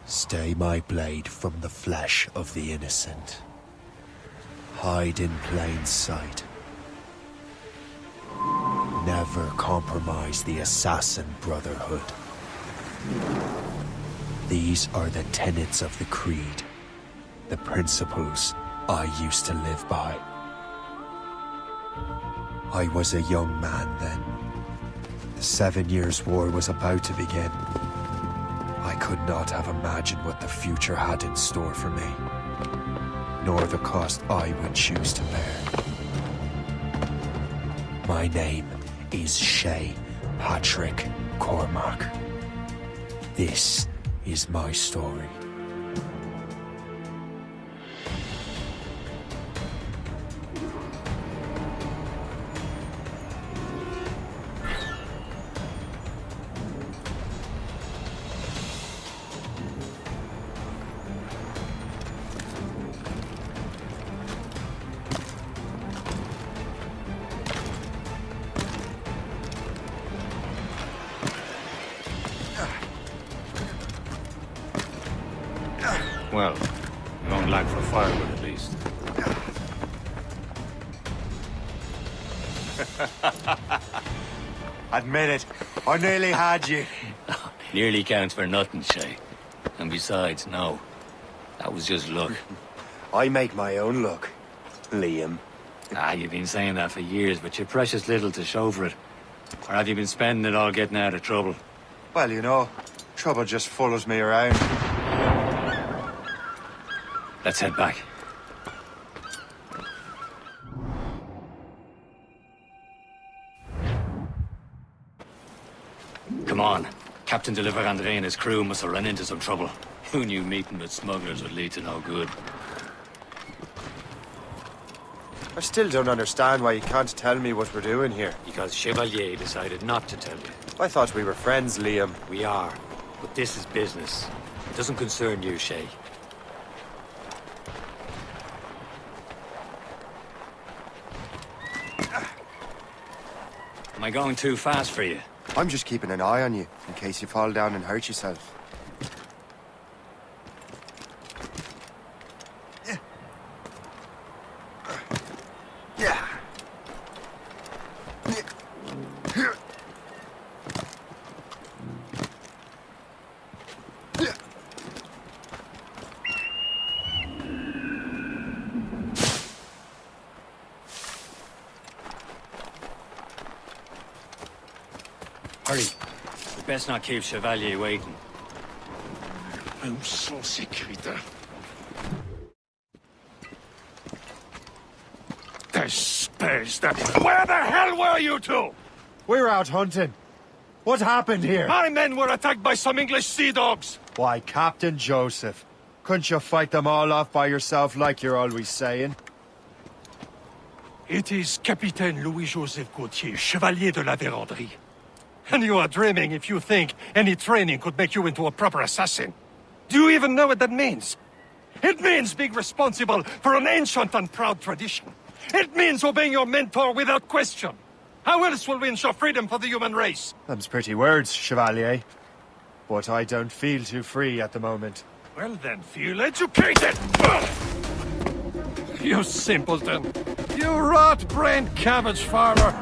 Stay my blade from the flesh of the innocent. Hide in plain sight. Never compromise the Assassin Brotherhood. These are the tenets of the Creed, the principles I used to live by. I was a young man then. The 7 Years' War was about to begin. I could not have imagined what the future had in store for me, nor the cost I would choose to bear. My name is Shay Patrick Cormac. This is my story. Well, you won't lack for firewood at least. Admit it, I nearly had you. Nearly counts for nothing, Shay. And besides, no. That was just luck. I make my own luck, Liam. You've been saying that for years, but you're precious little to show for it. Or have you been spending it all getting out of trouble? Well, you know, trouble just follows me around. Let's head back. Come on. Captain de Andre and his crew must have run into some trouble. Who knew meeting with smugglers would lead to no good? I still don't understand why you can't tell me what we're doing here. Because Chevalier decided not to tell you. I thought we were friends, Liam. We are. But this is business. It doesn't concern you, Shay. Am I going too fast for you? I'm just keeping an eye on you, in case you fall down and hurt yourself. Hurry. We best not keep Chevalier waiting. Où sont ces crétins? Where the hell were you two? We're out hunting. What happened here? My men were attacked by some English sea dogs. Why, Captain Joseph. Couldn't you fight them all off by yourself like you're always saying? It is Capitaine Louis-Joseph Gauthier, Chevalier de la Vérendrye. And you are dreaming if you think any training could make you into a proper assassin. Do you even know what that means? It means being responsible for an ancient and proud tradition. It means obeying your mentor without question. How else will we ensure freedom for the human race? Them's pretty words, Chevalier. But I don't feel too free at the moment. Well then, feel educated! You simpleton. You rot-brained cabbage farmer.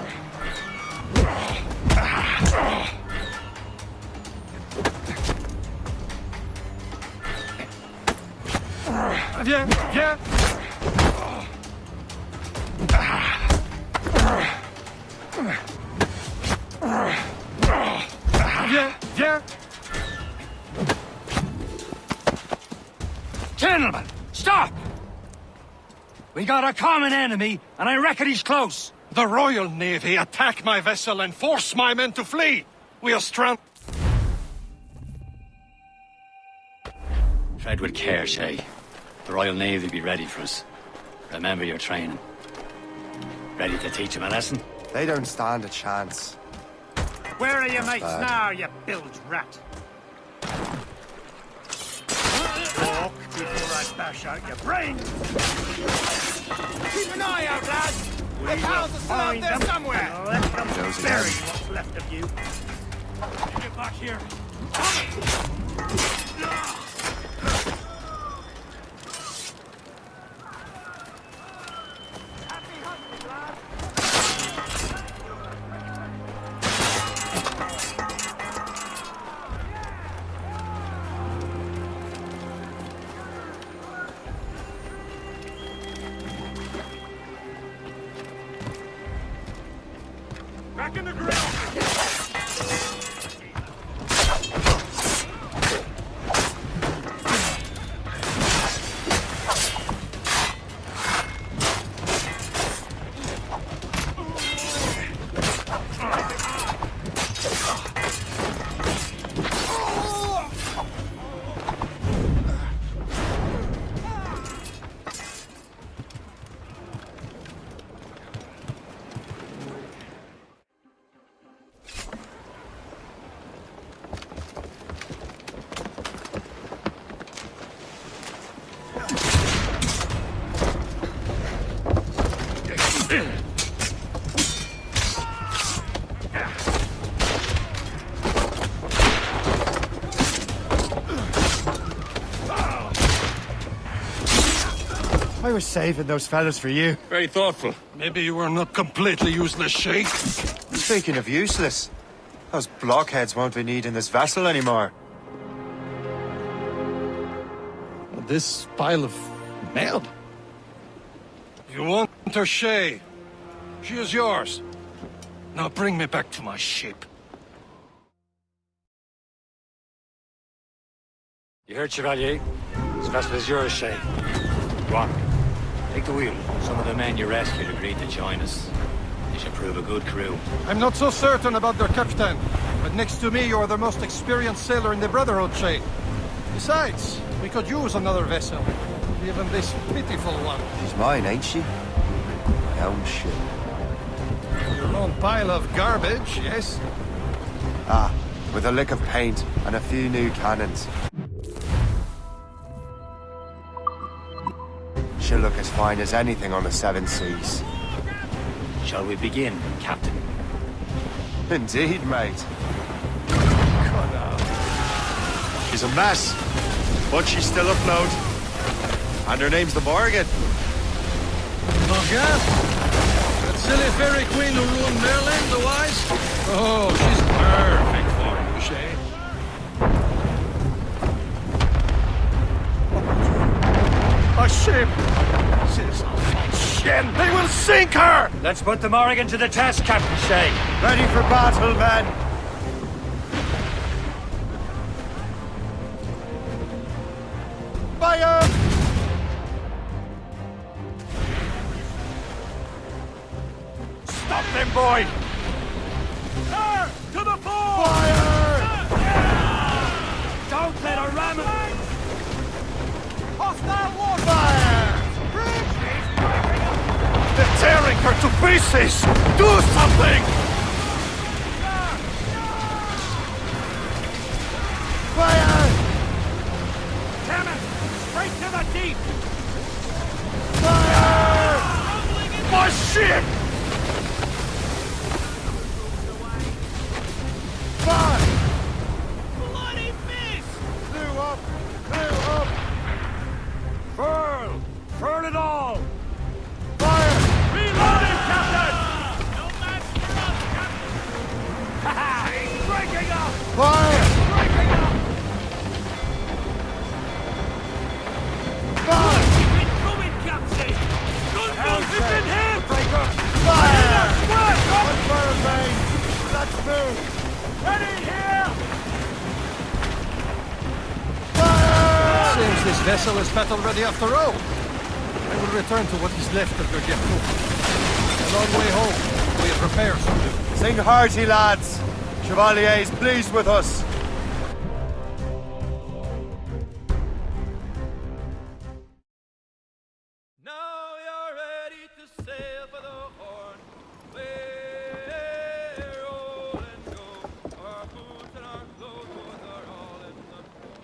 Viens, viens. Viens, viens. Gentlemen, stop! We got a common enemy, and I reckon he's close. The Royal Navy attack my vessel and force my men to flee. We are stranded. Tread with care, Shay. The Royal Navy be ready for us. Remember your training. Ready to teach him a lesson? They don't stand a chance. Where are your mates bad. now, you bilge rat? Walk before I bash out your brains! Keep an eye out, lads. The pals are still out there somewhere! Let them Josie bury has- what's left of you. Get back here. I was saving those fellas for you. Very thoughtful. Maybe you were not completely useless, Sheikh. Speaking of useless, those blockheads won't be needing this vessel anymore. This pile of mail? You want her, Shay? She is yours. Now bring me back to my ship. You heard, Chevalier? This vessel is yours, Shay. Go on. Take the wheel. Some of the men you rescued agreed to join us. They should prove a good crew. I'm not so certain about their captain, but next to me you're the most experienced sailor in the Brotherhood, Shay. Besides, we could use another vessel. Even this pitiful one. She's mine, ain't she? My own ship. Your own pile of garbage, yes? Ah, with a lick of paint and a few new cannons. She'll look as fine as anything on the seven seas. Shall we begin, Captain? Indeed, mate. Come on. She's a mess, but she's still afloat. And her name's the Morgan. Morgan? That silly fairy queen who ruined Merlin, the wise? Oh, she's perfect for you, Shay. A ship! This is a shit! They will sink her! Let's put the Morrigan to the test, Captain Shay. Ready for battle, men! Fire! Stop them, boy! Sir! To the fore! Fire! Don't let her ram it! Hostile water! Fire! They're tearing her to pieces! Do something! Fire! Damn it! Straight to the deep! Fire! My ship! Fire! Bloody miss! Clew up! Clew up! Furl! Furl it all! Fire! Reload him, Captain! No match for us, Captain! He's breaking up! Fire! Breaking up! Fire! Incoming, Captain! Gunboats have been hit! Fire! One fire main! Let's move! Ready here! Fire! Seems this vessel is battle ready after all. I will return to what is left of your Geppo. A long way home. We have repairs to do. Sing hearty, lads! Chevalier is pleased with us. Now you're ready to sail for the Horn. We're all and go. Our boots and our clothes are all in the pool.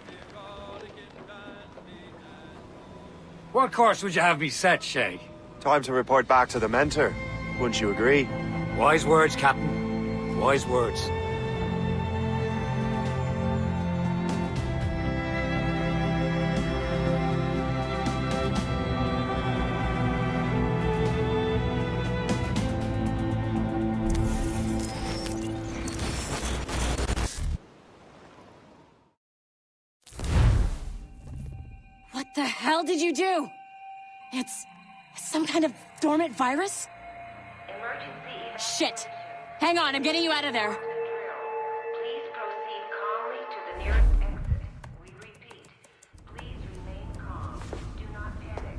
We've got to get back behind. What course would you have me set, Shay? Time to report back to the mentor. Wouldn't you agree? Wise words, Captain. Wise words. What the hell did you do? It's some kind of dormant virus? Shit! Hang on, I'm getting you out of there. Please proceed calmly to the nearest exit. We repeat, please remain calm. Do not panic.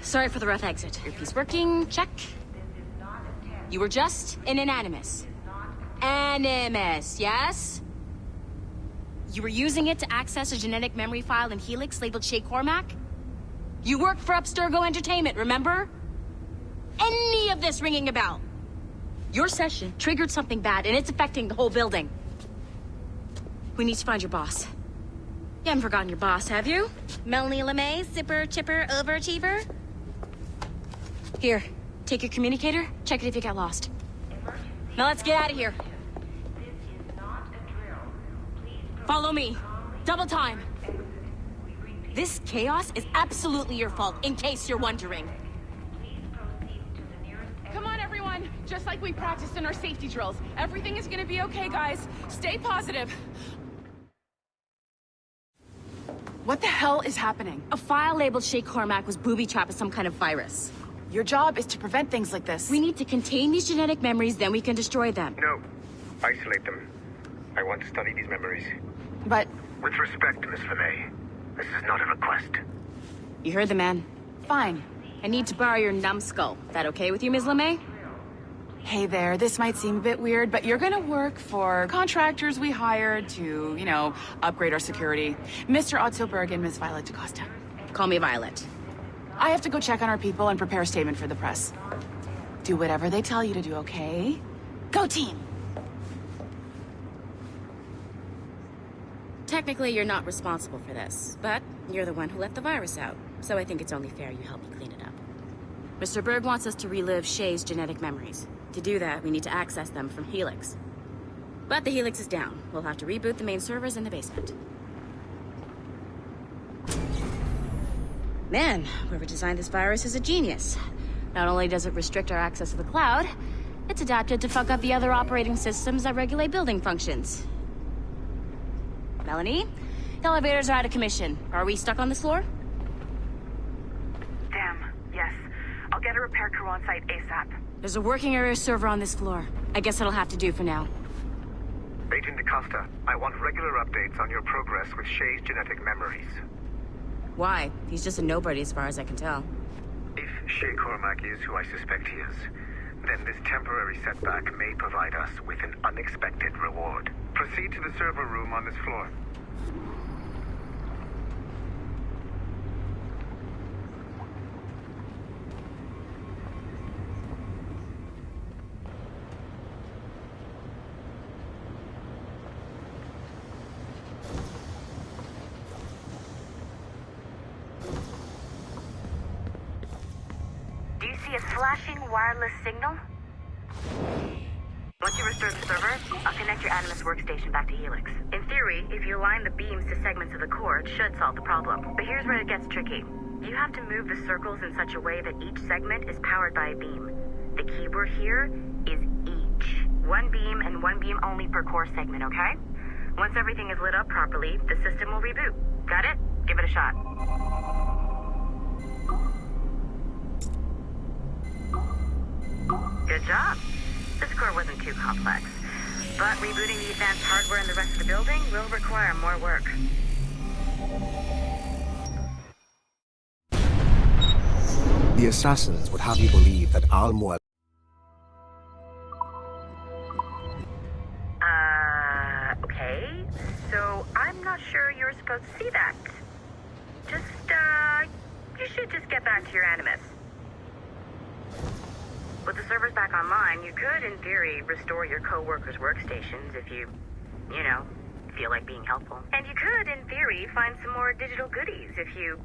Sorry for the rough exit. Earpiece working, check. This is not a test. You were just an animus. Animus, yes? You were using it to access a genetic memory file in Helix labeled Shay Cormac? You worked for Abstergo Entertainment, remember? Any of this ringing a bell? Your session triggered something bad, and it's affecting the whole building. We need to find your boss. You haven't forgotten your boss, have you? Melanie LeMay, zipper, chipper, overachiever? Here, take your communicator, check it if you get lost. Now let's get out of here. This is not a drill. Please Follow me. Double time. we repeat, This chaos is absolutely your fault, in case you're wondering. please proceed to the nearest exit. Come on, everyone. Just like we practiced in our safety drills. Everything is gonna be okay, guys. Stay positive. What the hell is happening? A file labeled Shay Cormac was booby-trapped with some kind of virus. Your job is to prevent things like this. We need to contain these genetic memories, then we can destroy them. No. Isolate them. I want to study these memories. But With respect, Miss LeMay, this is not a request. You heard the man. fine. I need to borrow your numbskull. That okay with you, Ms. LeMay? Hey there, this might seem a bit weird, but you're gonna work for contractors we hired to, upgrade our security. Mr. Otto Berg and Ms. Violet DaCosta. Call me Violet. I have to go check on our people and prepare a statement for the press. Do whatever they tell you to do, okay? Go team! Technically, you're not responsible for this, but you're the one who let the virus out, so I think it's only fair you help me clean it up. Mr. Berg wants us to relive Shay's genetic memories. To do that, we need to access them from Helix. But the Helix is down. We'll have to reboot the main servers in the basement. Man, whoever designed this virus is a genius. Not only does it restrict our access to the cloud, it's adapted to fuck up the other operating systems that regulate building functions. Melanie? The elevators are out of commission. Are we stuck on this floor? Damn, yes. I'll get a repair crew on site ASAP. There's a working area server on this floor. I guess it'll have to do for now. Agent DaCosta, I want regular updates on your progress with Shay's genetic memories. Why? He's just a nobody as far as I can tell. If Shay Cormac is who I suspect he is, then this temporary setback may provide us with an unexpected reward. Proceed to the server room on this floor. Do you see a flashing wireless signal? Once you restore the server, I'll connect your Animus workstation back to Helix. In theory, if you align the beams to segments of the core, it should solve the problem. But here's where it gets tricky. You have to move the circles in such a way that each segment is powered by a beam. The keyword here is each. One beam and one beam only per core segment, okay? Once everything is lit up properly, the system will reboot. Got it? Give it a shot. Good job. This core wasn't too complex, but rebooting the advanced hardware in the rest of the building will require more work. The assassins would have you believe that Almo... Okay. So I'm not sure you're supposed to see that. You should just get back to your Animus. With the servers back online, you could, in theory, restore your co-workers' workstations if you feel like being helpful. And you could, in theory, find some more digital goodies if you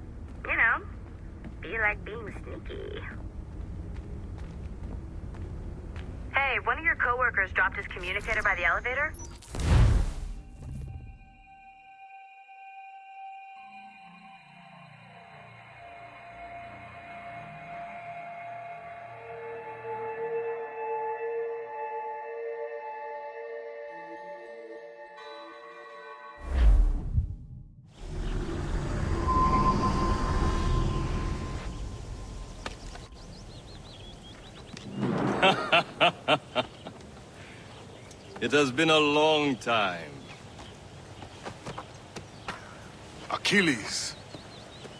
feel like being sneaky. Hey, one of your co-workers dropped his communicator by the elevator? It has been a long time. Achilles.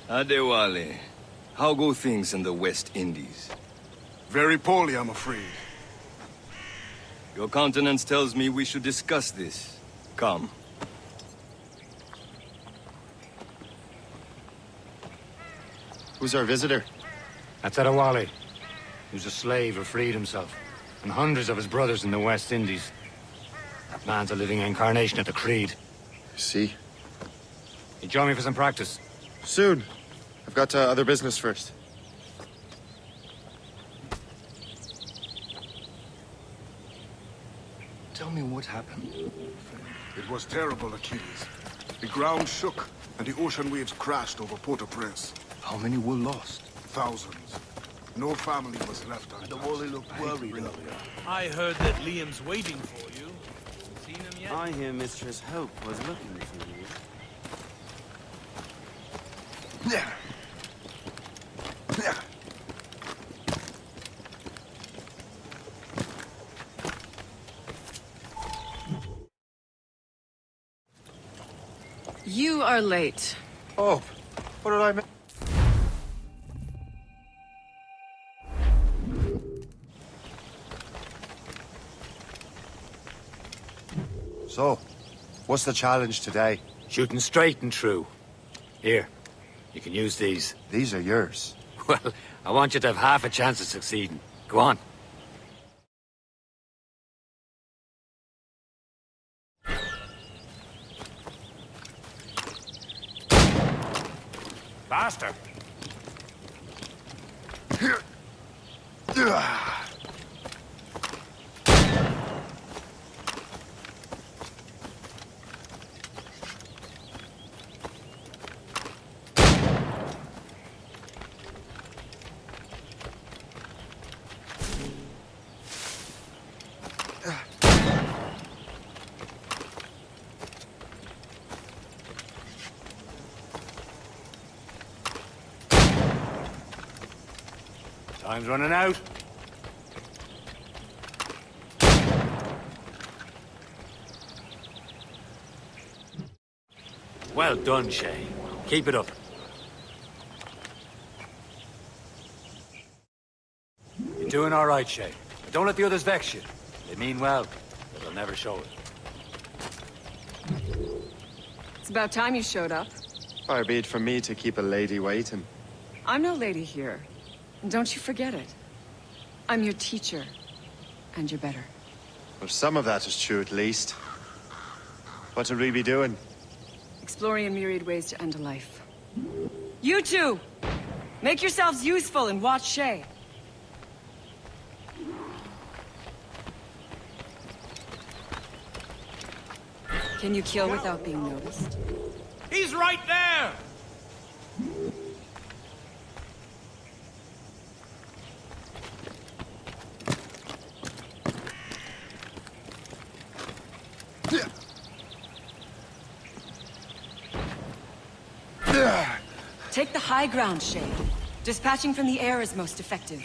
Adewale, how go things in the West Indies? Very poorly, I'm afraid. Your countenance tells me we should discuss this. Come. Who's our visitor? That's Adewale. He was a slave who freed himself. And hundreds of his brothers in the West Indies. That man's a living incarnation of the Creed. See? You join me for some practice? Soon. I've got other business first. Tell me what happened. It was terrible, Achilles. The ground shook, and the ocean waves crashed over Port-au-Prince. How many were lost? Thousands. No family was left untouched. The Wally looked worried earlier. I heard that Liam's waiting for you. Seen him yet? I hear Mistress Hope was looking for you. You are late. Oh, what did I miss? So, what's the challenge today? Shooting straight and true. Here, you can use these. These are yours. Well, I want you to have half a chance of succeeding. Go on. Faster. Time's running out. Well done, Shay. Keep it up. You're doing all right, Shay. But don't let the others vex you. They mean well, but they'll never show it. It's about time you showed up. Far be it from me to keep a lady waiting. I'm no lady here. Don't you forget it. I'm your teacher. And you're better. Well, some of that is true at least. What would we be doing? Exploring a myriad ways to end a life. You two! Make yourselves useful and watch Shay. Can you kill without being noticed? He's right there! Take the high ground, Shay. Dispatching from the air is most effective.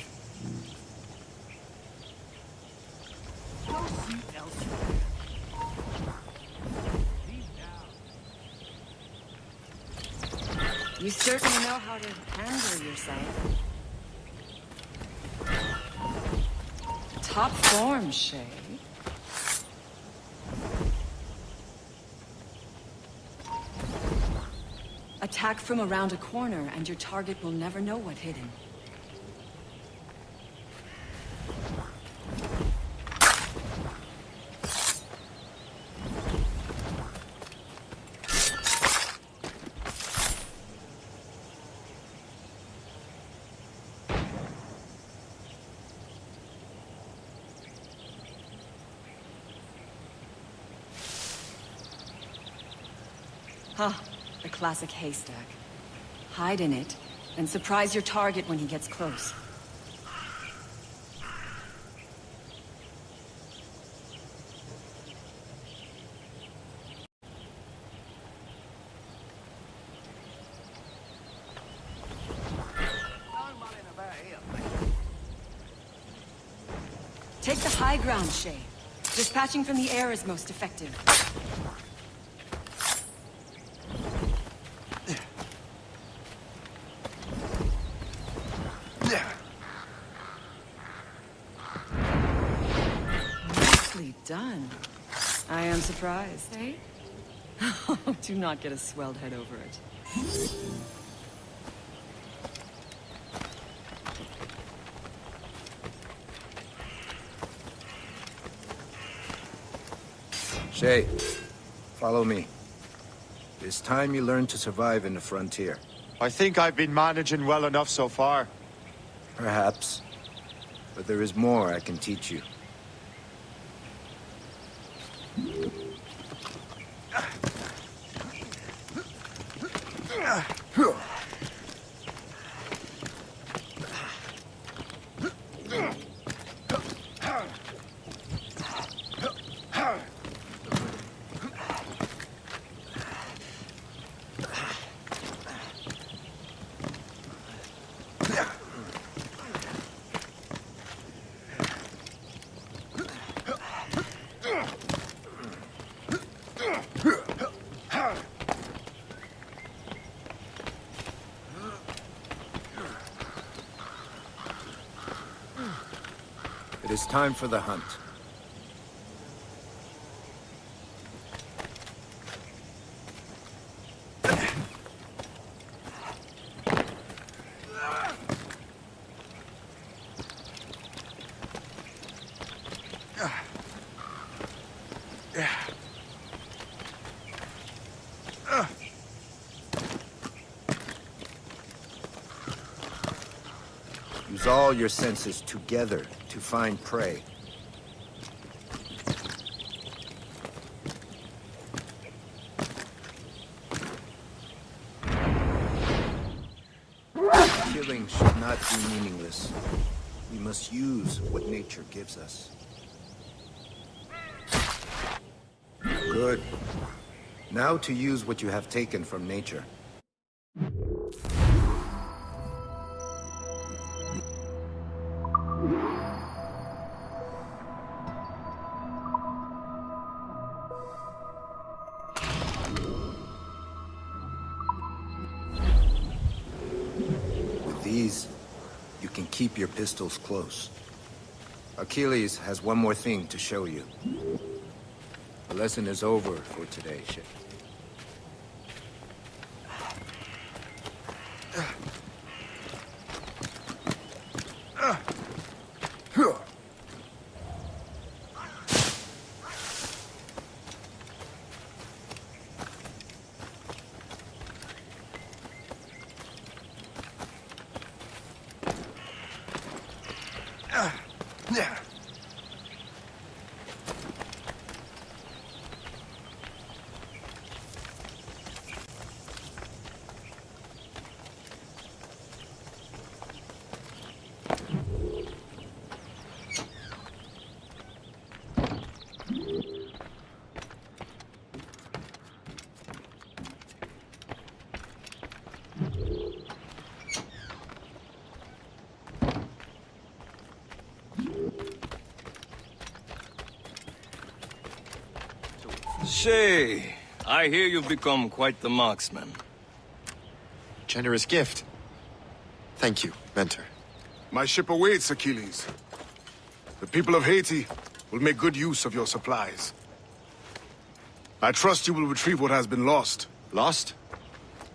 You certainly know how to handle yourself. Top form, Shay. Attack from around a corner, and your target will never know what hit him. Huh. The classic haystack. Hide in it, and surprise your target when he gets close. Take the high ground, Shay. Dispatching from the air is most effective. Nicely done. I am surprised, eh? Do not get a swelled head over it. Shay, follow me. It's time you learn to survive in the frontier. I think I've been managing well enough so far. Perhaps. But there is more I can teach you. It is time for the hunt. Use all your senses together to find prey. Killing should not be meaningless. We must use what nature gives us. Good. Now to use what you have taken from nature. These, you can keep your pistols close. Achilles has one more thing to show you. The lesson is over for today, Ship. Shay, I hear you've become quite the marksman. Generous gift. Thank you, Mentor. My ship awaits, Achilles. The people of Haiti will make good use of your supplies. I trust you will retrieve what has been lost. Lost?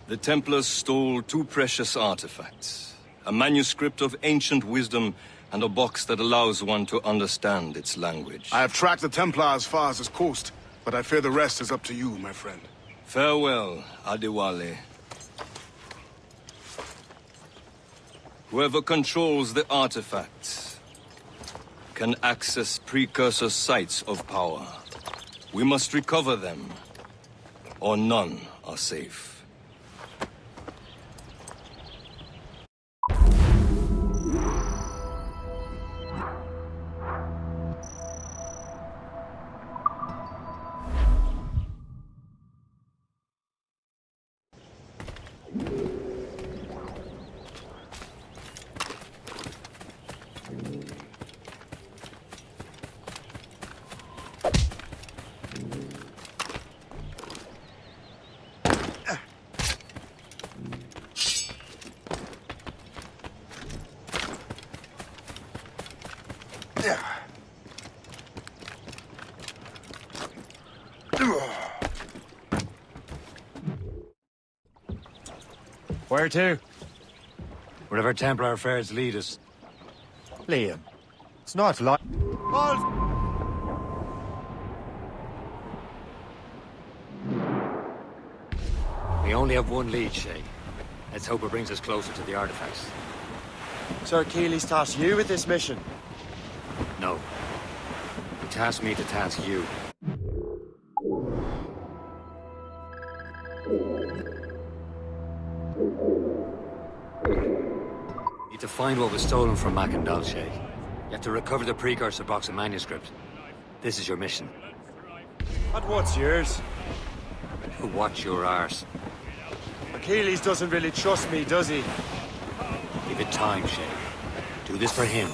The Templars stole two precious artifacts. A manuscript of ancient wisdom and a box that allows one to understand its language. I have tracked the Templar as far as this coast, but I fear the rest is up to you, my friend. Farewell, Adewale. Whoever controls the artifacts can access precursor sites of power. We must recover them, or none are safe. Where to? Wherever Templar affairs lead us. Liam. It's not like... We only have one lead, Shay. Let's hope it brings us closer to the artifacts. Sir Keeley's tasked you with this mission. No. He tasked me to task you. Need to find what was stolen from Mackandal, Shay. You have to recover the precursor box of manuscript. This is your mission. And what's yours? Watch your arse. Achilles doesn't really trust me, does he? Give it time, Shay. Do this for him.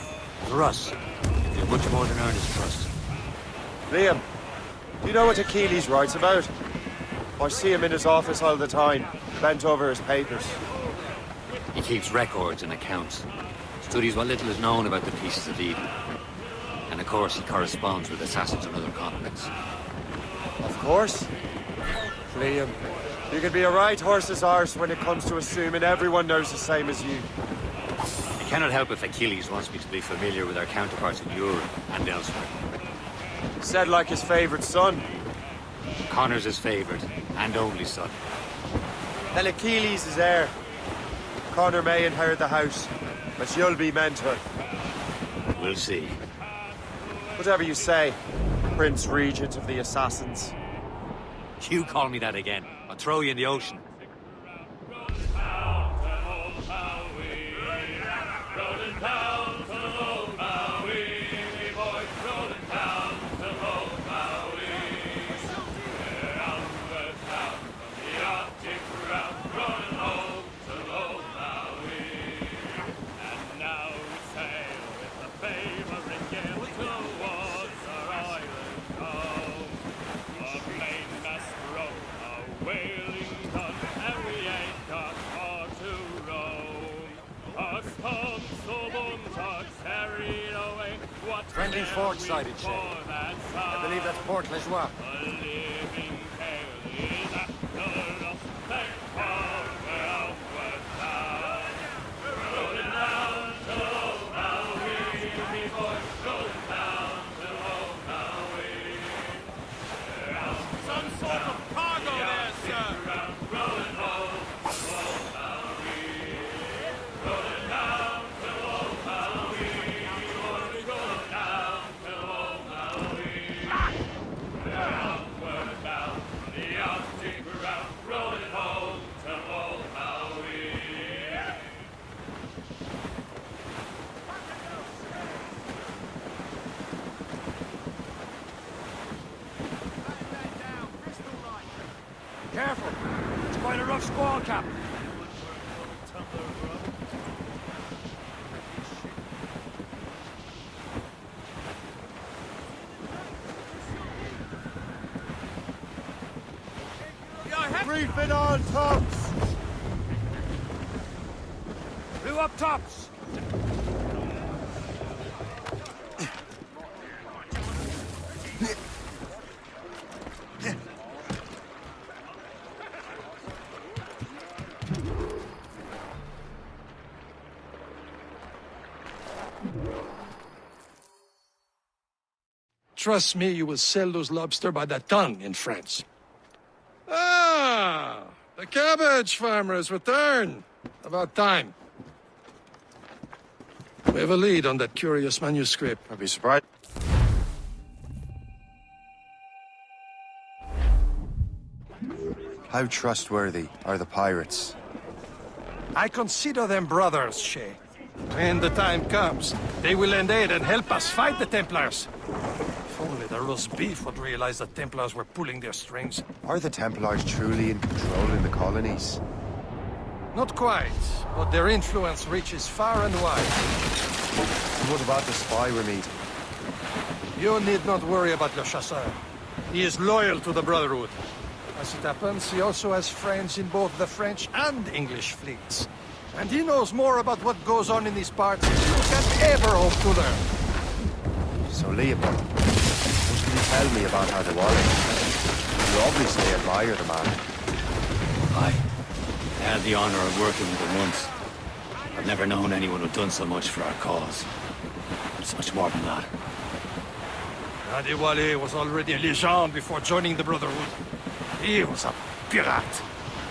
For us. You do much more than earn his trust. Liam, do you know what Achilles writes about? I see him in his office all the time, bent over his papers. He keeps records and accounts. Studies what little is known about the pieces of Eden. And of course, he corresponds with assassins on other continents. Of course. Liam, you can be a right horse's arse when it comes to assuming everyone knows the same as you. I cannot help if Achilles wants me to be familiar with our counterparts in Europe and elsewhere. Said like his favorite son. Connor's his favorite and only son. Then Achilles is heir. Connor may inherit the house, but you'll be mentor. We'll see. Whatever you say, Prince Regent of the Assassins. You call me that again, I'll throw you in the ocean. Friendly fort sighted, Shay. I believe that's Port Lejoie. Some sort of cargo there, sir. Careful! It's quite a rough squall, Cap. Reef it on, tops! Blew up tops! Trust me, you will sell those lobster by the ton in France. Ah! The cabbage farmers return. About time. We have a lead on that curious manuscript. I'd be surprised. How trustworthy are the pirates? I consider them brothers, Shay. When the time comes, they will lend aid and help us fight the Templars. If only the roast beef would realize the Templars were pulling their strings. Are the Templars truly in control in the colonies? Not quite, but their influence reaches far and wide. And what about the spy we're meeting? You need not worry about Le Chasseur. He is loyal to the Brotherhood. As it happens, he also has friends in both the French and English fleets. And he knows more about what goes on in these parts than you can ever hope to learn. So, Liam, what can you tell me about how the war is? You obviously admire the man. Aye. I had the honor of working with him once. I've never known anyone who'd done so much for our cause. It's much more than that. Adewale was already a legend before joining the Brotherhood. He was a pirate.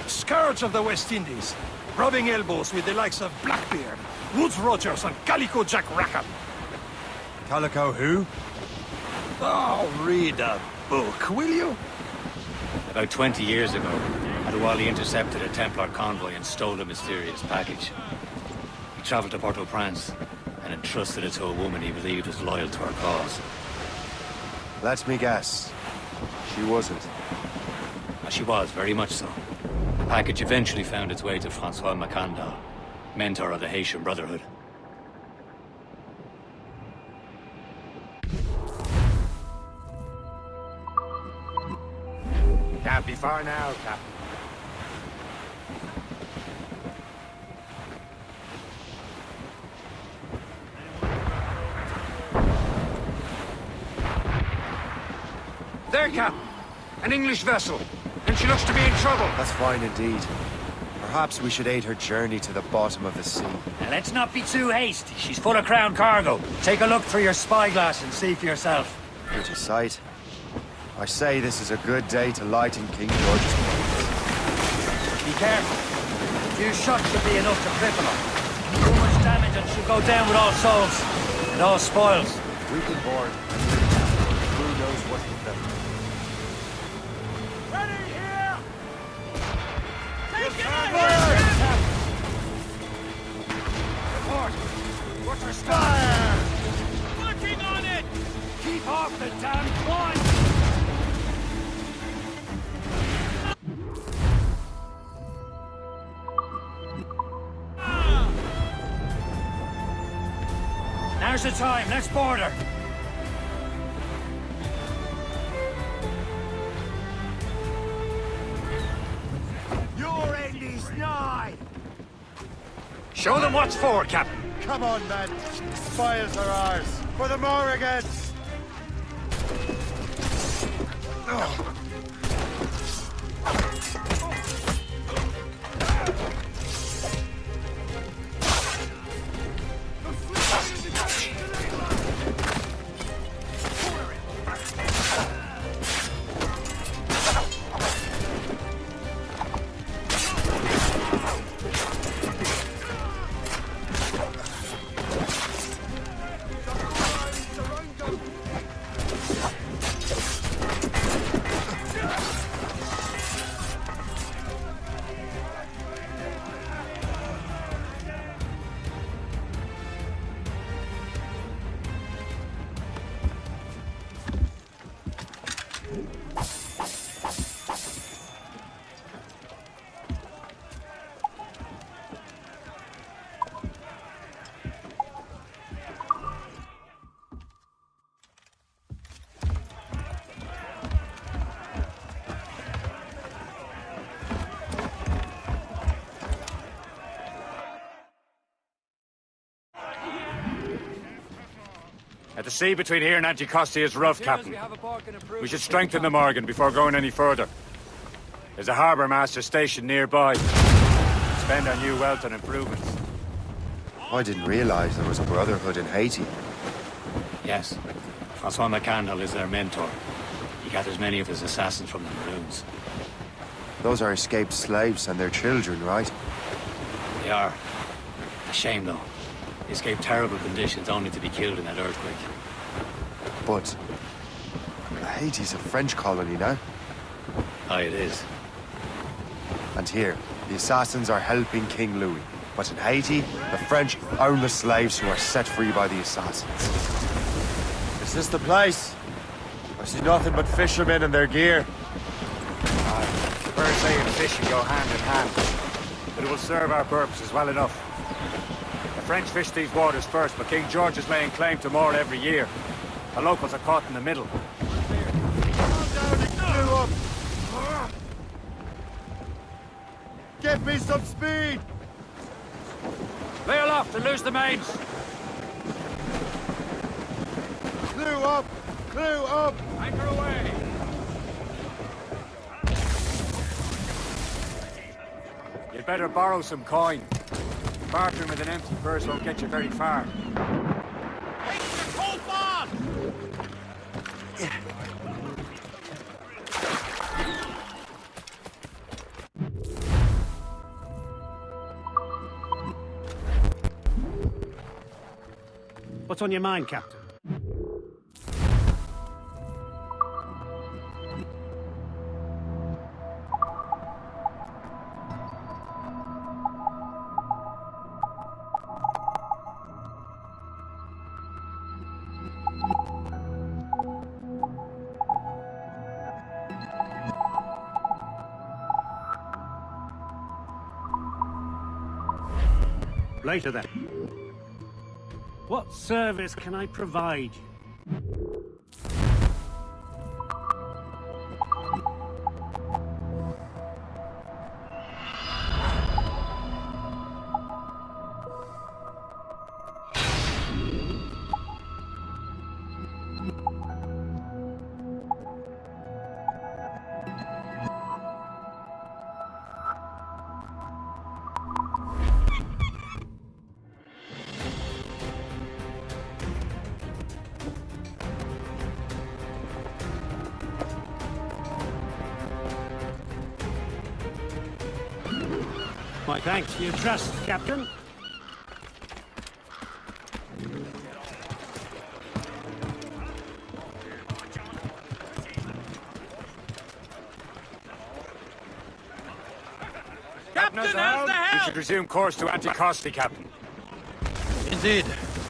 Scourge of the West Indies. Rubbing elbows with the likes of Blackbeard, Woods Rogers, and Calico Jack Rackham. Calico who? Oh, read a book, will you? About 20 years ago, Adewale intercepted a Templar convoy and stole a mysterious package. He traveled to Port-au-Prince and entrusted it to a woman he believed was loyal to our cause. Let me guess. She wasn't. She was, very much so. The package eventually found its way to Francois Macandal, mentor of the Haitian Brotherhood. Can't be far now, Captain. There, Cap! An English vessel, and she looks to be in trouble. That's fine indeed. Perhaps we should aid her journey to the bottom of the sea. Now, let's not be too hasty. She's full of crown cargo. Take a look through your spyglass and see for yourself. Pretty sight. I say this is a good day to lighten King George's boat. Be careful. A few shots should be enough to cripple her. Too much damage and she'll go down with all souls. And all spoils. We can board. Who knows what will happen. Ready here! Take it Report! What's our fire? Working on it! Keep off the damn point! Now's the time. Let's board her. Your end is nigh! Show them what's for, Captain. Come on, men. Spoils are ours. For the Morrigans! The sea between here and Anticosti is rough, Captain. We should strengthen the Morgan before going any further. There's a harbour master stationed nearby. Spend our new wealth on improvements. I didn't realize there was a brotherhood in Haiti. Yes. Francois Macandal is their mentor. He gathers many of his assassins from the Maroons. Those are escaped slaves and their children, right? They are. A shame, though. They escaped terrible conditions only to be killed in that earthquake. But Haiti's a French colony now. Aye, it is. And here, the assassins are helping King Louis. But in Haiti, the French own the slaves who are set free by the assassins. Is this the place? I see nothing but fishermen and their gear. Birdseye and fishing go hand in hand. But it will serve our purposes well enough. The French fish these waters first, but King George is laying claim to more every year. The locals are caught in the middle. Give me some speed! Lay aloft and loose the mains! Clew up! Clew up! Anchor away! You You'd better borrow some coin. Bartering with an empty purse won't get you very far. Hold on! What's on your mind, Captain? Later then. What service can I provide you? My thanks for your trust, Captain. Captain, how's the help? We should resume course to Anticosti, Captain. Indeed.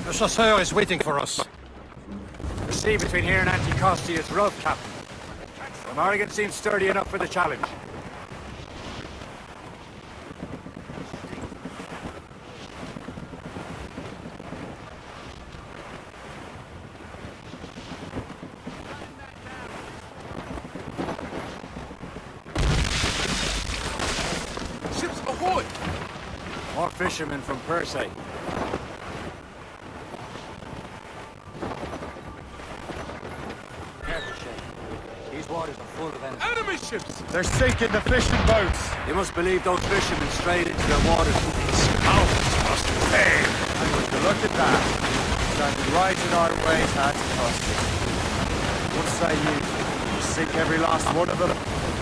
The chasseur is waiting for us. The sea between here and Anticosti is rough, Captain. The Morrigan seems sturdy enough for the challenge. Ships ahoy! More fishermen from Persay. Careful, Shay. These waters are full of enemies. Enemy ships! They're sinking the fishing boats! You must believe those fishermen strayed into their waters. Mountains must pay! And would you look at that? Standing right in our way to Anticosti. What say you? You sink every last one of them?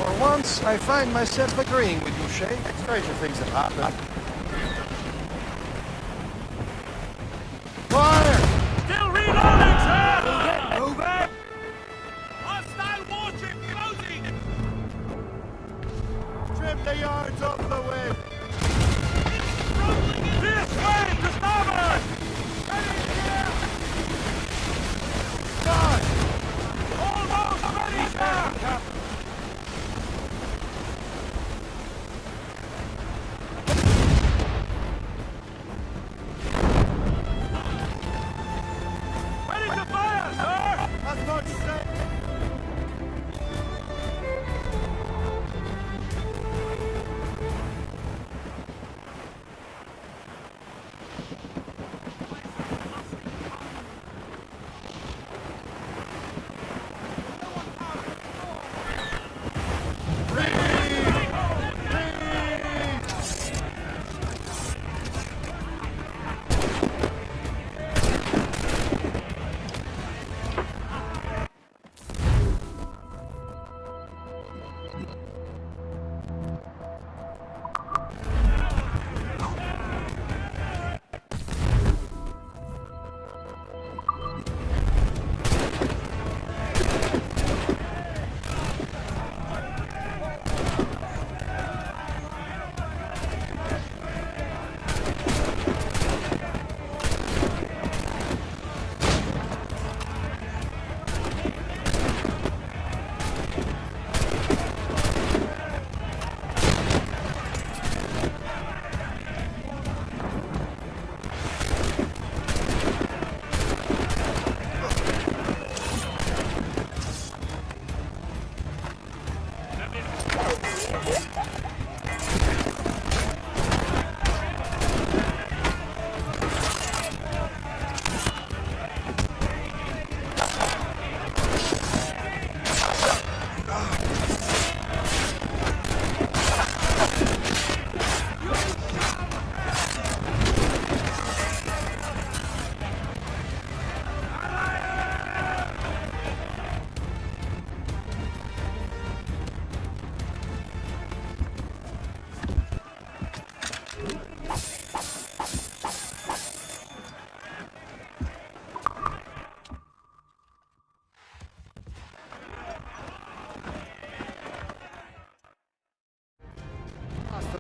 For once, I find myself agreeing with you, Shay. Stranger things have happened. Fire! Still reloading, sir! Moving! Hostile warship closing! Trim the yards off the wind! This way, to starboard! Ready here! God! Almost ready, sir! Captain! Ready to fire, sir! As much said!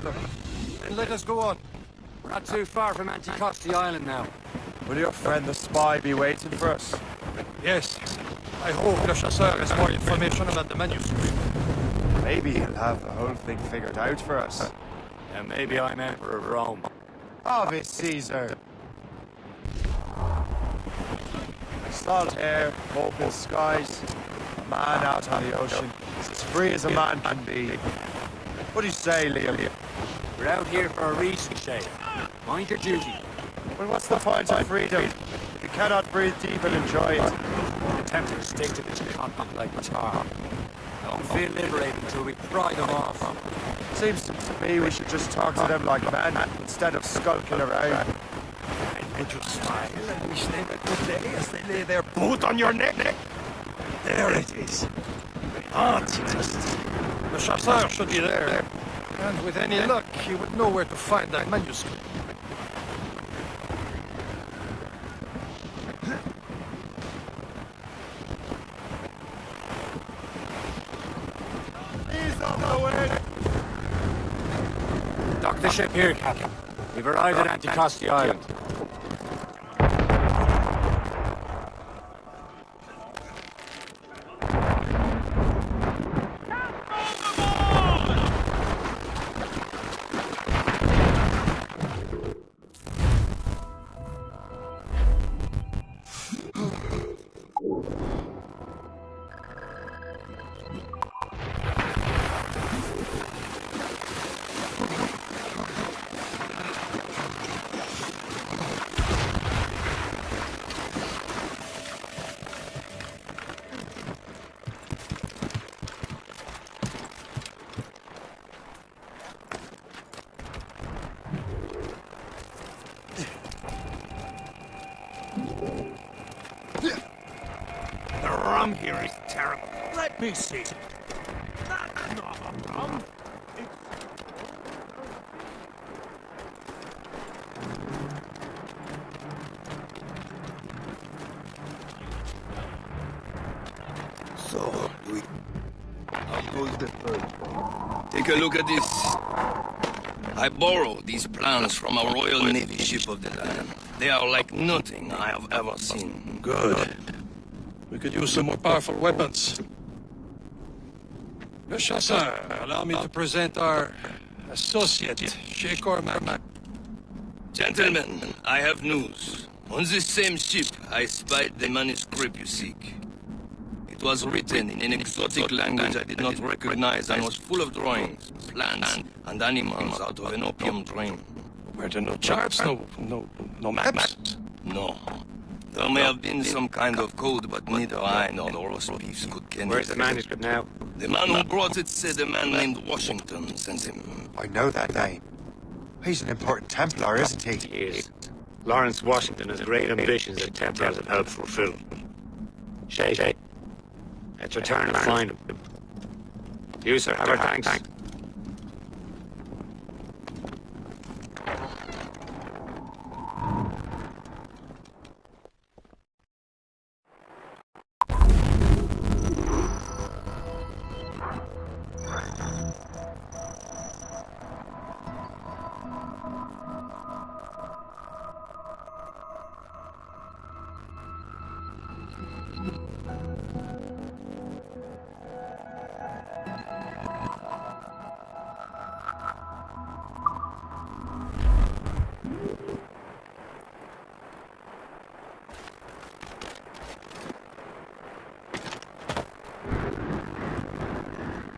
with them. Then let us go on. We're not too far from Anticosti Island now. Will your friend the spy be waiting for us? Yes. I hope Le Chasseur has more information about the manuscript. Maybe he'll have the whole thing figured out for us. And maybe I'm Emperor of Rome. Ave Caesar. Salt air, open skies, a man out on the ocean, as free as a man can be. What do you say, Leo? We're out here for a reason, Shay. Mind your duty. Well, what's the point of freedom if you cannot breathe deep and enjoy it? The tempters stick to this continent like tar. Don't feel liberated until we pry them off. Seems to me we should just talk to them like men instead of skulking around. Would you smile and wish them a good day as they lay their boot on your neck? There it is. Anticosti. The Chasseur should be there. And with any luck, he would know where to find that manuscript. He's on the way! Dock the ship here, Captain. We've arrived at Anticosti Island. The rum here is terrible. Let me see. That's not rum. So, how goes the first? Take a look at this. I borrowed these plans from a Royal Navy ship of the time. They are like nothing I have ever seen. Good. We could use some more powerful weapons. Le Chasseur, allow me to present our associate, Chez Cormac. Gentlemen, I have news. On this same ship, I spied the manuscript you seek. It was written in an exotic language I did not recognize and was full of drawings, plants, and animals out of an opium dream. Were there no charts, no maps? No. There may have been some kind of code, but neither I nor the roast beefs could ken it. Where's the manuscript now? The man who brought it said a man named Washington sent him. I know that name. He's an important Templar, isn't he? He is. Lawrence Washington has great ambitions that Templars have helped fulfill. Shay, let's return and find him. You, sir, have our thanks.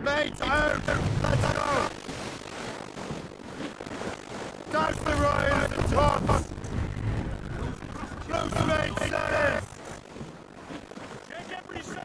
Mates, out! Let's go! That's the right at the top! Close, mates, set it! Check every sail!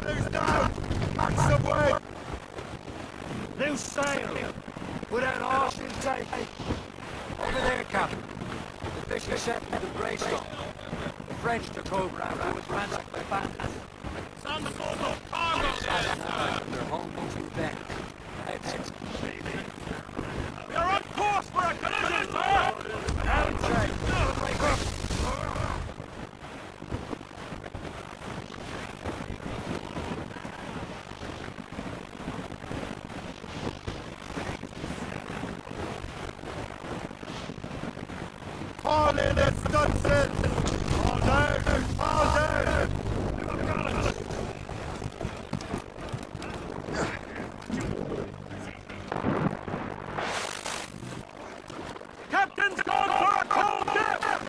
Loose down! Back some way! Loose sail! Put out all she'll take. Over there, Captain. The fish is set to the Greystone. The French took over after it was ransacked by bandits. Some sort of cargo there, They're home to Ben. Heads. We are on course for a collision, sir! Helm check. All in the Stunson! All down! All down! Captain's gone for a cold dip!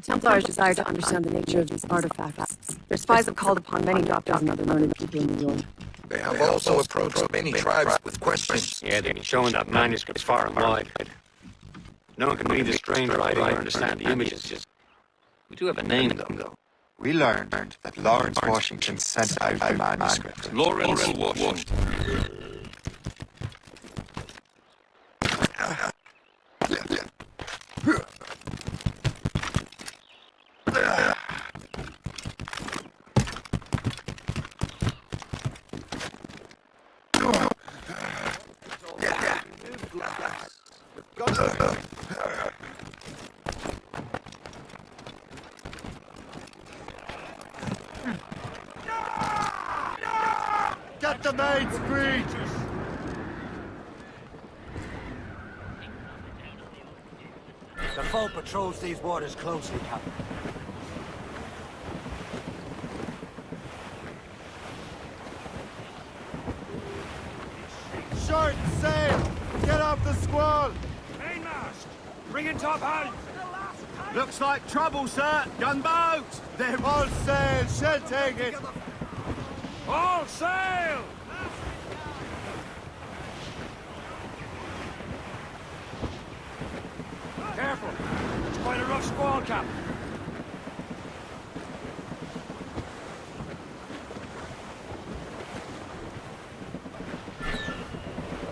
Templars desire to understand the nature of these artifacts. Their spies have called upon many doctors and other learned people in New York. They have also approached many tribes with questions. Yeah, they've been showing that manuscripts far and wide. No one can read the strange writing or understand the images. We do have a name, though. We learned that Lawrence Washington sent out the manuscript. Lawrence Washington. Get the maid's breed! The foe patrols these waters closely, Captain. Short sail! Get off the squall! Mainmast! Bring in top hands! Looks like trouble, sir! Gunboat! They're all sail! She'll take it! All sail! Careful! It's quite a rough squall, Captain.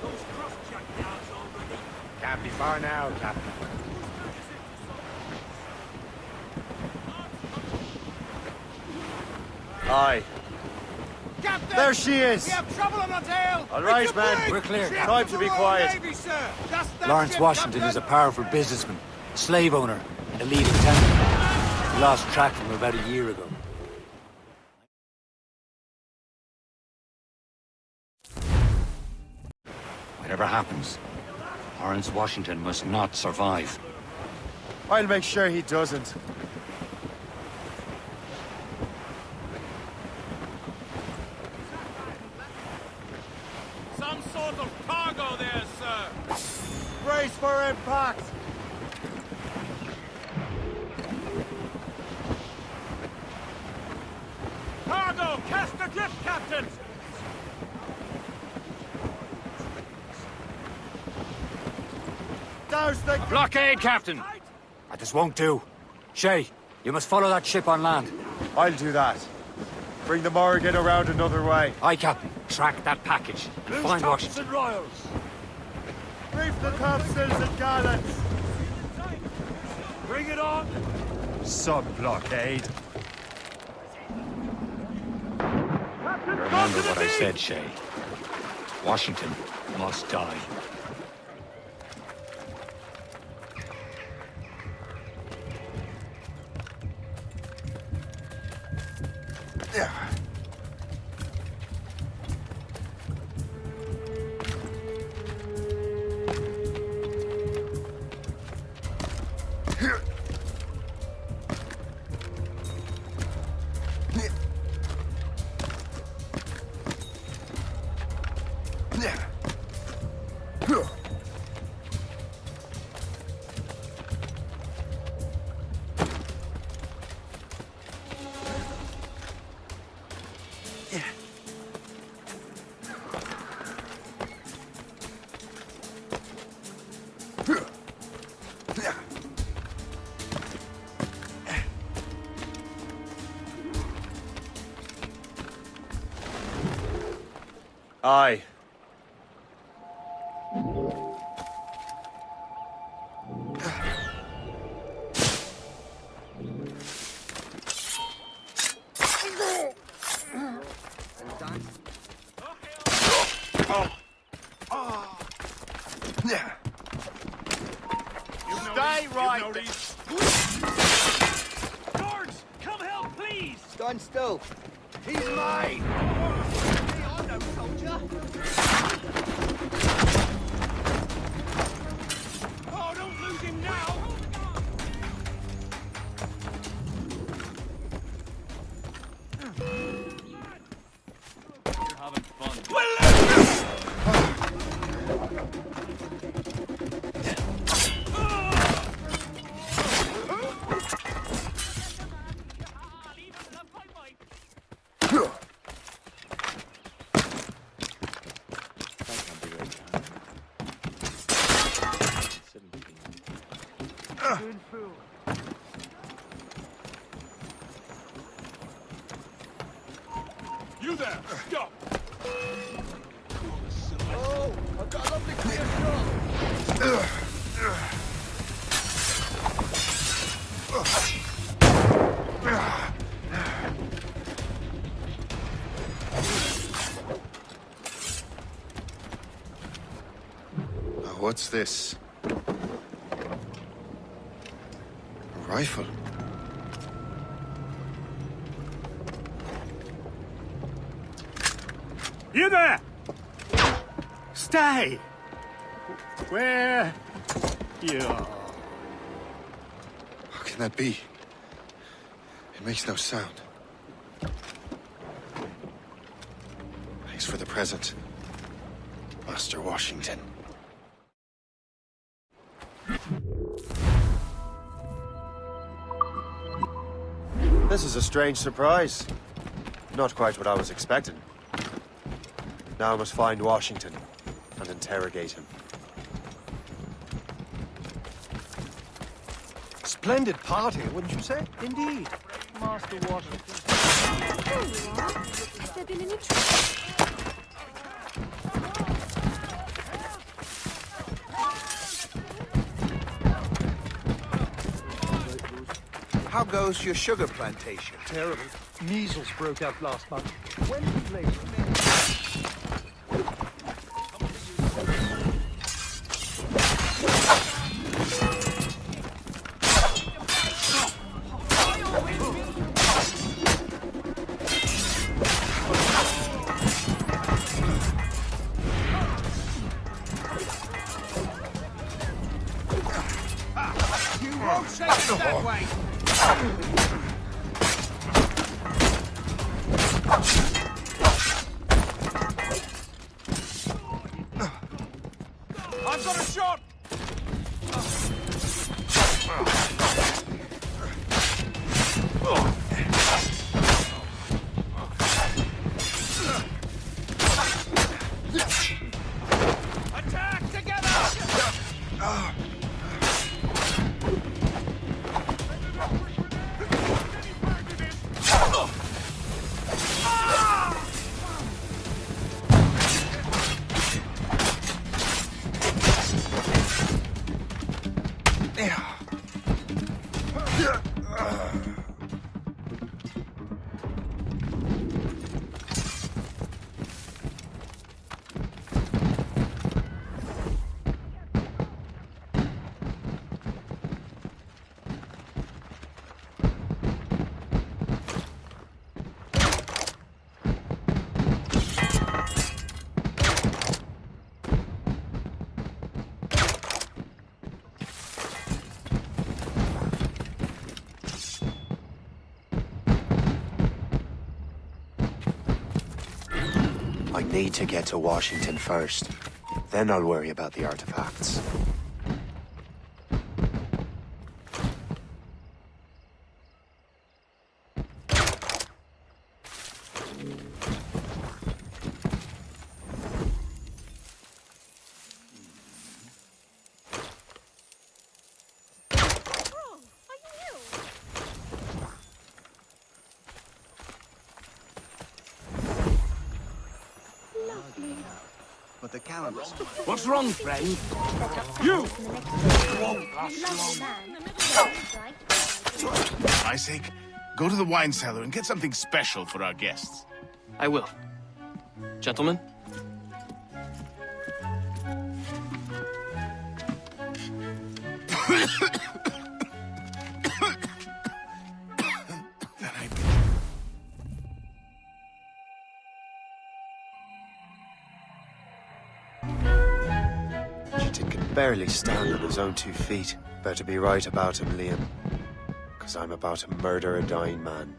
Those cross-jack yards already. Can't be far now, Captain. Aye. Captain! There she is! We have trouble on our tail! All right, Make your man. break! We're clear. She Time to be quiet. Navy, sir. Just that Lawrence ship, Washington Captain. is a powerful businessman, slave owner, and a leading Templar. We lost track of him about a year ago. Whatever happens, Lawrence Washington must not survive. I'll make sure he doesn't. Some sort of cargo there, sir. Brace for impact! Cargo! Cast adrift, Captain! Douse the... Blockade, Captain! This won't do. Shay, you must follow that ship on land. I'll do that. Bring the Morrigan around another way. Aye, Captain. Track that package and Loose find tops Washington. and royals. Brief the topsails and gallants. Bring it on. Some blockade. Remember what I said, Shay. Washington must die. Aye. Stay right. Guards, come help, please! Stand still. He's mine! I'm no soldier! Oh, don't lose him now! You're having fun. You there! Stop! Oh, I've got a lovely clear shot. What's this? A rifle? You there! Stay! Where you are? How can that be? It makes no sound. Thanks for the present, Master Washington. This is a strange surprise. Not quite what I was expecting. Now I must find Washington and interrogate him. Splendid party, wouldn't you say? Indeed. Master Washington. There you are. Has there been any trouble? How goes your sugar plantation? Terrible. Measles broke out last month. When did later? You won't shake it that way! I've got a shot! Attack together! I need to get to Washington first. Then I'll worry about the artifacts. at the calendars. What's wrong, friend? You! For my sake, go to the wine cellar and get something special for our guests. I will. Gentlemen? Chitin can barely stand on his own 2 feet. Better be right about him, Liam. Because I'm about to murder a dying man.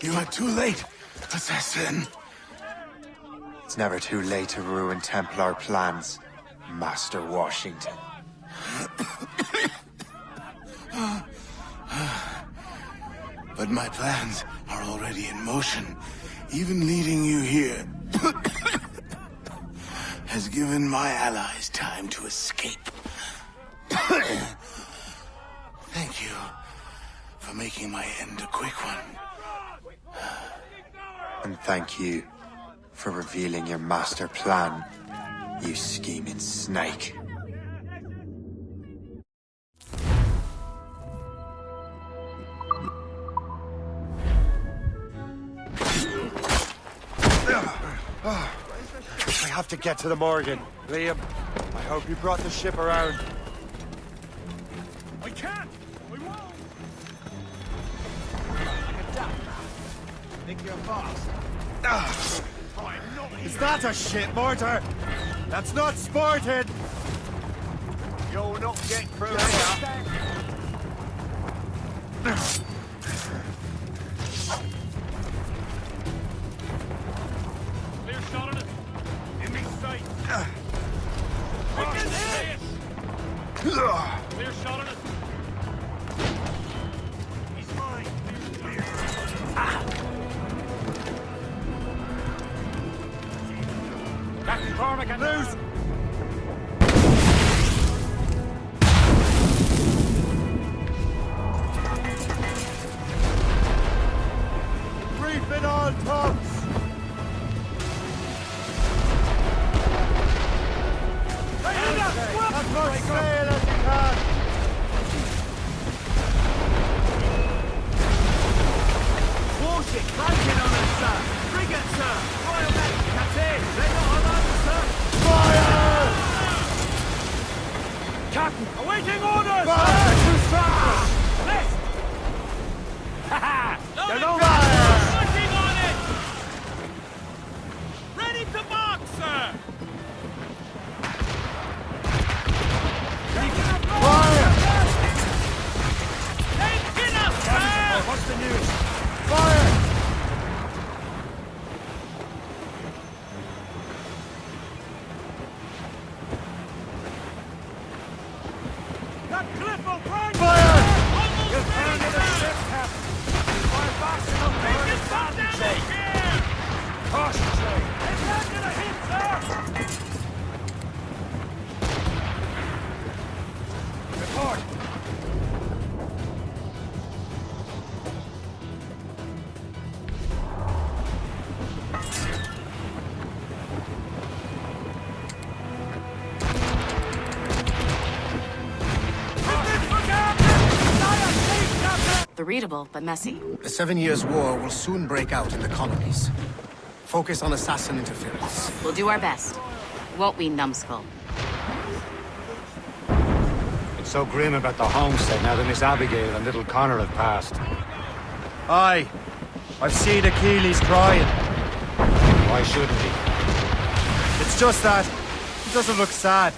You are too late, assassin. It's never too late to ruin Templar plans, Master Washington. But my plans are already in motion. Even leading you here has given my allies time to escape. Thank you for making my end a quick one. And thank you for revealing your master plan, you scheming snake. I have to get to the Morgan. Liam, I hope you brought the ship around. I can't! I won't! Think you're fast. Is that a shit mortar? That's not sported! You'll not get through here. Clear shot on it. In me sight. We can hit! Clear shot on it. He's mine. Captain Cormac and loose! Reef it all, tops! As much sail as you can! Warship cranking on us, sir! Frigate, sir! Royal Navy, Captain! They're not on us, sir! Fire! Captain, awaiting orders! Fire to start! List! Ha-ha! They're no Fire! working on it! Ready to mark, sir! Fire! Taking us, sir! What's the news? Fire! That cliff will break! Fire! Almost You've ready, found it, sir! ship, Captain. Fire fast enough to Make burn it the stop landing down safe. here! Cautiously. It's landed a hit, sir! Report. They're readable, but messy. The 7 Years' War will soon break out in the colonies. Focus on assassin interference. We'll do our best. Won't we, numbskull? It's so grim about the homestead now that Miss Abigail and little Connor have passed. Aye. I've seen Achilles crying. Why shouldn't he? It's just that he doesn't look sad.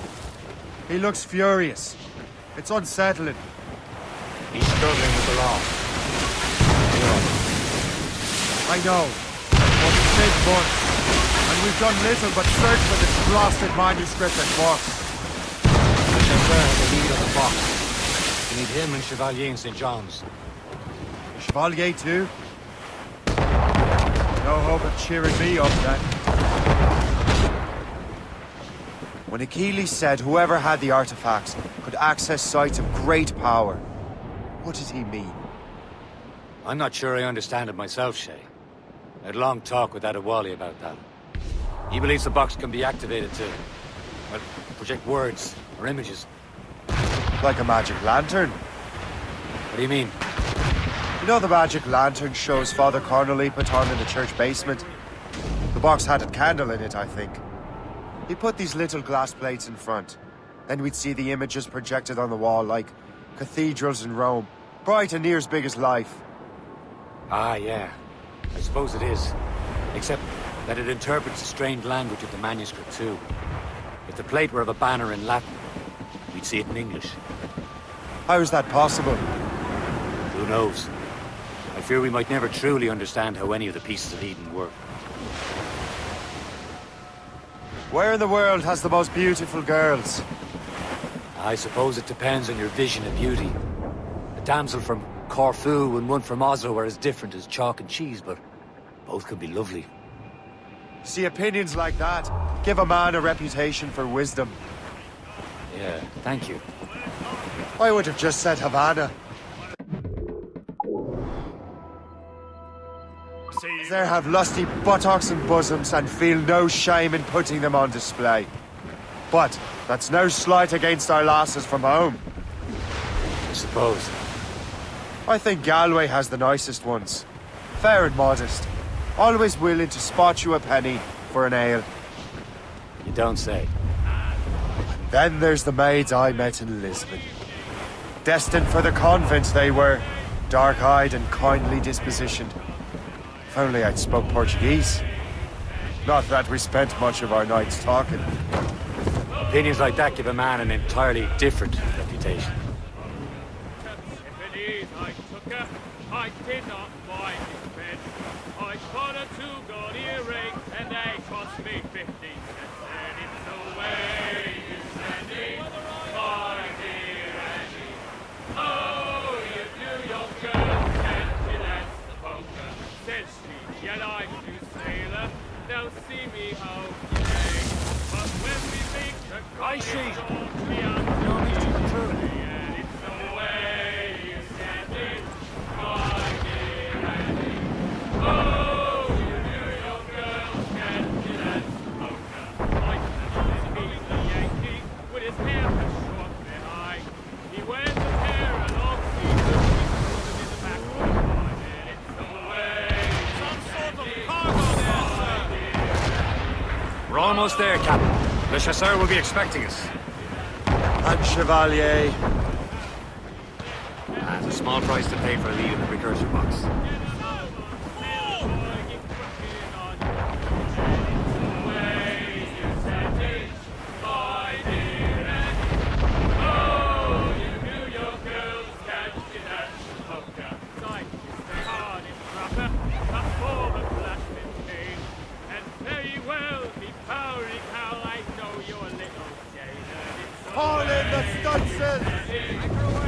He looks furious. It's unsettling. He's struggling with the loss. I know. big months. And we've done little but search for this blasted manuscript and books. The chauffeur has the lead on the box. We need him and Chevalier in St. John's. Chevalier too? No hope of cheering me up then. When Achilles said whoever had the artifacts could access sites of great power, what did he mean? I'm not sure I understand it myself, Shay. I had a long talk with Adewale about that. He believes the box can be activated to, well, project words or images. Like a magic lantern? What do you mean? You know the magic lantern shows Father Connolly put on in the church basement? The box had a candle in it, I think. He put these little glass plates in front. Then we'd see the images projected on the wall like cathedrals in Rome. Bright and near as big as life. Ah, yeah. I suppose it is. Except that it interprets the strange language of the manuscript, too. If the plate were of a banner in Latin, we'd see it in English. How is that possible? Who knows? I fear we might never truly understand how any of the pieces of Eden work. Where in the world has the most beautiful girls? I suppose it depends on your vision of beauty. A damsel from Corfu and one from Oslo are as different as chalk and cheese, but both can be lovely. See, opinions like that give a man a reputation for wisdom. Yeah, thank you. I would have just said Havana. There have lusty buttocks and bosoms and feel no shame in putting them on display. But that's no slight against our lasses from home. I suppose. I think Galway has the nicest ones. Fair and modest. Always willing to spot you a penny for an ale. You don't say. Then there's the maids I met in Lisbon. Destined for the convent they were. Dark-eyed and kindly dispositioned. If only I'd spoke Portuguese. Not that we spent much of our nights talking. Opinions like that give a man an entirely different reputation. If it is I took her, I did not mind his bed. I bought her 2 gold earrings and they cost me 50 cents. And it's the way you send it, my dear Annie. Oh, you New York girl, can't you dance the polka? Says she, yet I do sailor. Now see me home today. But when we meet the I see. we are No need to be true. and it's the way you send it, my dear Annie. Oh, you New York girls, can't you dance the polka? I he's the Yankee with his hair cut short behind. He wears his hair a long sleeve, he's in the back of the line, and it's the way. Some sort of cargo there, sir. We're almost there, Captain. Le Chasseur will be expecting us. And Chevalier. That's a small price to pay for a lead in the precursor box. Call in the Stunson!